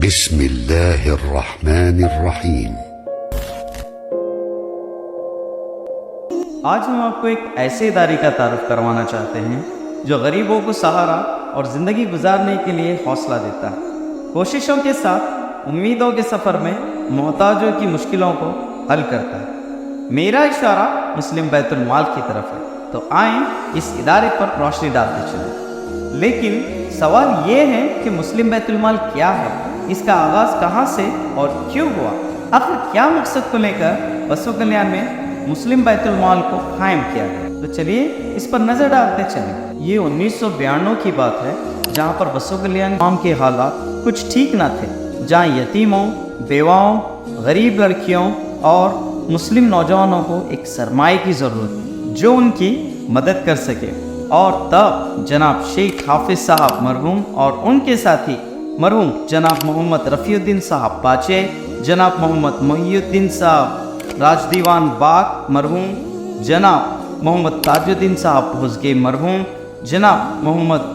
بسم اللہ الرحمن الرحیم۔ آج ہم آپ کو ایک ایسے ادارے کا تعارف کروانا چاہتے ہیں جو غریبوں کو سہارا اور زندگی گزارنے کے لیے حوصلہ دیتا ہے، کوششوں کے ساتھ امیدوں کے سفر میں محتاجوں کی مشکلوں کو حل کرتا ہے۔ میرا اشارہ مسلم بیت المال کی طرف ہے، تو آئیں اس ادارے پر روشنی ڈالتے چلیں۔ لیکن سوال یہ ہے کہ مسلم بیت المال کیا ہے، اس کا آغاز کہاں سے اور کیوں ہوا، آخر کیا مقصد کو لے کر بسو کلیان میں مسلم بیت المال کو قائم کیا گیا۔ تو چلیے اس پر نظر ڈالتے چلیں۔ یہ 1992 کی بات ہے، جہاں پر بسو کلیان قوم کے حالات کچھ ٹھیک نہ تھے، جہاں یتیموں، بیواؤں، غریب لڑکیوں اور مسلم نوجوانوں کو ایک سرمایہ کی ضرورت تھی جو ان کی مدد کر سکے۔ اور تب جناب شیخ حافظ صاحب مرحوم اور ان کے ساتھی مرحوم جناب محمد رفیع الدین صاحب پاچے، جناب محمد محی الدین صاحب راج دیوان باغ مرحوم، جناب محمد تاج الدین صاحب بھوزگے مرحوم، جناب محمد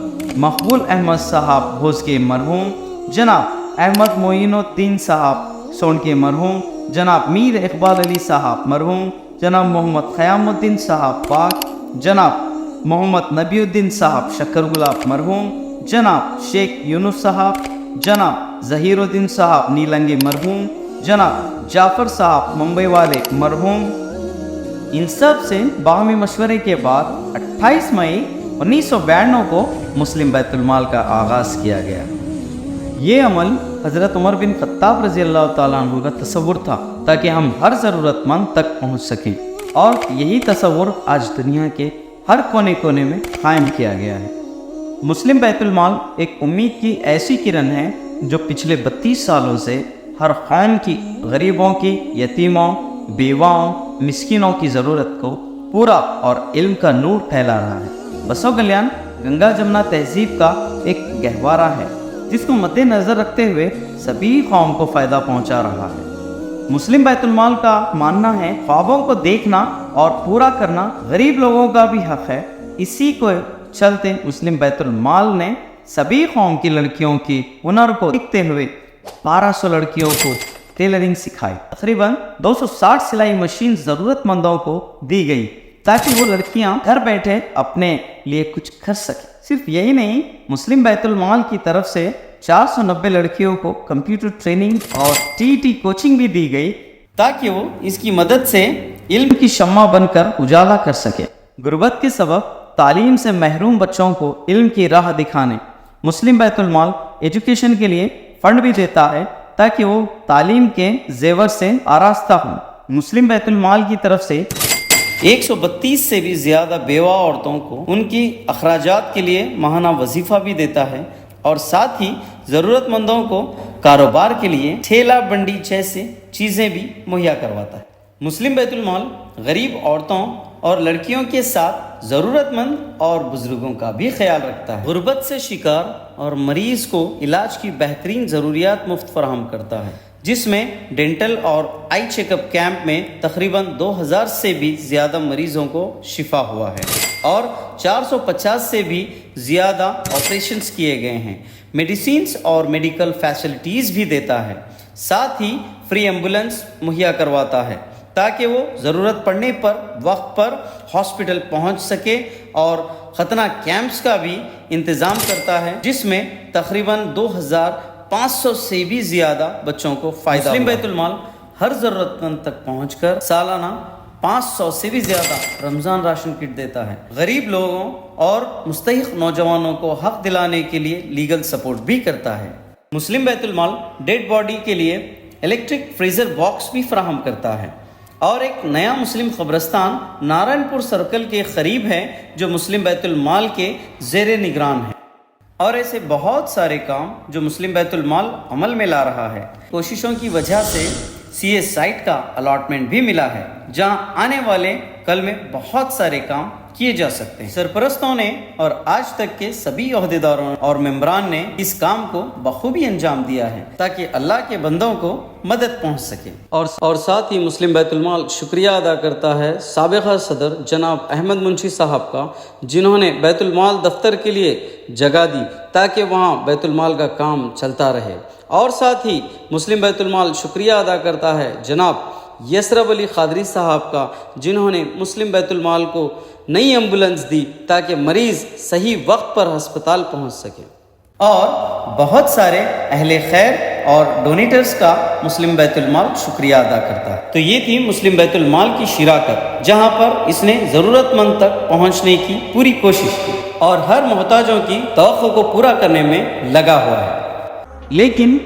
مقبول احمد صاحب بھوزگے مرحوم، جناب احمد معین الدین صاحب سونکے مرحوم، جناب میر اقبال علی صاحب مرحوم، جناب محمد قیام الدین صاحب باغ، جناب محمد نبی الدین صاحب شکر گلاب مرحوم، جناب شیخ یونس صاحب، جناب ظہیر الدین صاحب نیلنگی مرحوم، جناب جعفر صاحب ممبئی والے مرحوم۔ ان سب سے باہمی مشورے کے بعد 28 مئی 1992 کو مسلم بیت المال کا آغاز کیا گیا۔ یہ عمل حضرت عمر بن خطاب رضی اللہ تعالیٰ عنہ کا تصور تھا تاکہ ہم ہر ضرورت مند تک پہنچ سکیں، اور یہی تصور آج دنیا کے ہر کونے کونے میں قائم کیا گیا ہے۔ مسلم بیت المال ایک امید کی ایسی کرن ہے جو پچھلے 32 سالوں سے ہر قوم کی غریبوں کی، یتیموں، بیواؤں، مسکینوں کی ضرورت کو پورا اور علم کا نور پھیلا رہا ہے۔ بسو کلیان گنگا جمنا تہذیب کا ایک گہوارہ ہے جس کو مد نظر رکھتے ہوئے سبھی قوم کو فائدہ پہنچا رہا ہے۔ مسلم بیت المال کا ماننا ہے خوابوں کو دیکھنا اور پورا کرنا غریب لوگوں کا بھی حق ہے۔ اسی کو چلتے مسلم بیت المال نے سبھی قوم کی لڑکیوں کی ہنر کو دیکھتے ہوئے 1200 لڑکیوں کو ٹیلرنگ سکھائی۔ تقریباً 260 سلائی مشین ضرورت مندوں کو دی گئی تاکہ وہ لڑکیاں گھر بیٹھے اپنے لیے کچھ کر سکیں۔ صرف یہی نہیں، مسلم بیت المال کی طرف سے 490 لڑکیوں کو کمپیوٹر ٹریننگ اور ٹی کوچنگ بھی دی گئی تاکہ وہ اس کی مدد سے علم کی شمع بن کر اجالا کر سکے۔ غربت کے سبب تعلیم سے محروم بچوں کو علم کی راہ دکھانے مسلم بیت المال ایجوکیشن کے لیے فنڈ بھی دیتا ہے تاکہ وہ تعلیم کے زیور سے آراستہ ہوں۔ مسلم بیت المال کی طرف سے 132 سے بھی زیادہ بیوہ عورتوں کو ان کی اخراجات کے لیے ماہانہ وظیفہ بھی دیتا ہے، اور ساتھ ہی ضرورت مندوں کو کاروبار کے لیے ٹھیلا بنڈی جیسے چیزیں بھی مہیا کرواتا ہے۔ مسلم بیت المال غریب عورتوں اور لڑکیوں کے ساتھ ضرورت مند اور بزرگوں کا بھی خیال رکھتا ہے۔ غربت سے شکار اور مریض کو علاج کی بہترین ضروریات مفت فراہم کرتا ہے، جس میں ڈینٹل اور آئی چیک اپ کیمپ میں تقریباً 2000 سے بھی زیادہ مریضوں کو شفا ہوا ہے، اور 450 سے بھی زیادہ آپریشنز کیے گئے ہیں۔ میڈیسینز اور میڈیکل فیسلٹیز بھی دیتا ہے، ساتھ ہی فری ایمبولینس مہیا کرواتا ہے تاکہ وہ ضرورت پڑنے پر وقت پر ہاسپٹل پہنچ سکے، اور ختنہ کیمپس کا بھی انتظام کرتا ہے جس میں تقریباً 2500 سے بھی زیادہ بچوں کو فائدہ۔ مسلم بیت المال ہر ضرورت مند تک پہنچ کر سالانہ 500 سے بھی زیادہ رمضان راشن کٹ دیتا ہے۔ غریب لوگوں اور مستحق نوجوانوں کو حق دلانے کے لیے لیگل سپورٹ بھی کرتا ہے۔ مسلم بیت المال ڈیڈ باڈی کے لیے الیکٹرک فریزر باکس بھی فراہم کرتا ہے، اور ایک نیا مسلم قبرستان نارائن پور سرکل کے قریب ہے جو مسلم بیت المال کے زیر نگران ہے۔ اور ایسے بہت سارے کام جو مسلم بیت المال عمل میں لا رہا ہے۔ کوششوں کی وجہ سے سی ایس سائٹ کا الاٹمنٹ بھی ملا ہے، جہاں آنے والے کل میں بہت سارے کام کیے جا سکتے ہیں۔ سرپرستوں نے اور آج تک کے سبھی عہدیداروں اور ممبران نے اس کام کو بخوبی انجام دیا ہے تاکہ اللہ کے بندوں کو مدد پہنچ سکے۔ اور ساتھ ہی مسلم بیت المال شکریہ ادا کرتا ہے سابقہ صدر جناب احمد منشی صاحب کا، جنہوں نے بیت المال دفتر کے لیے جگہ دی تاکہ وہاں بیت المال کا کام چلتا رہے۔ اور ساتھ ہی مسلم بیت المال شکریہ ادا کرتا ہے جناب یسرب علی قادری صاحب کا، جنہوں نے مسلم بیت المال کو نئی ایمبولنس دی تاکہ مریض صحیح وقت پر ہسپتال پہنچ سکے۔ اور بہت سارے اہل خیر اور ڈونیٹرز کا مسلم بیت المال شکریہ ادا کرتا ہے۔ تو یہ تھی مسلم بیت المال کی شراکت، جہاں پر اس نے ضرورت مند تک پہنچنے کی پوری کوشش کی اور ہر محتاجوں کی توقع کو پورا کرنے میں لگا ہوا ہے۔ لیکن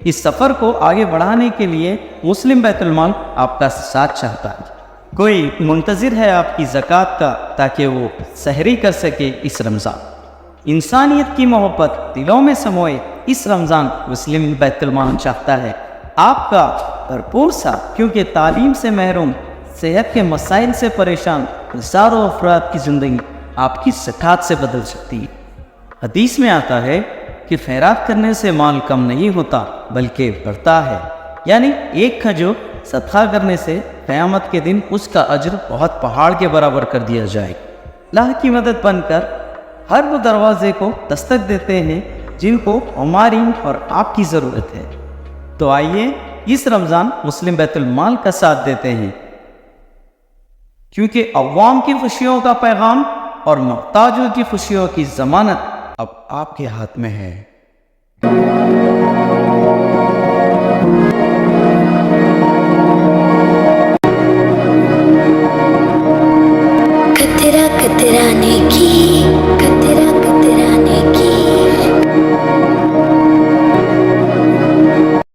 اس سفر کو آگے بڑھانے کے لیے مسلم بیت المال آپ کا ساتھ چاہتا ہے۔ کوئی منتظر ہے آپ کی زکوٰۃ کا تاکہ وہ سحری کر سکے اس رمضان۔ انسانیت کی محبت دلوں میں سموئے اس رمضان مسلم بیت المال چاہتا ہے آپ کا بھرپور ساتھ، کیونکہ تعلیم سے محروم، صحت کے مسائل سے پریشان ہزاروں افراد کی زندگی آپ کی زکوٰۃ سے بدل سکتی ہے۔ حدیث میں آتا ہے کہ خیرات کرنے سے مال کم نہیں ہوتا بلکہ بڑھتا ہے، یعنی ایک کھجور صدقہ کرنے سے قیامت کے دن اس کا اجر بہت پہاڑ کے برابر کر دیا جائے۔ اللہ کی مدد بن کر ہر وہ دروازے کو دستک دیتے ہیں جن کو ہماری اور آپ کی ضرورت ہے۔ تو آئیے اس رمضان مسلم بیت المال کا ساتھ دیتے ہیں، کیونکہ عوام کی خوشیوں کا پیغام اور محتاجوں کی خوشیوں کی ضمانت اب آپ کے ہاتھ میں ہے۔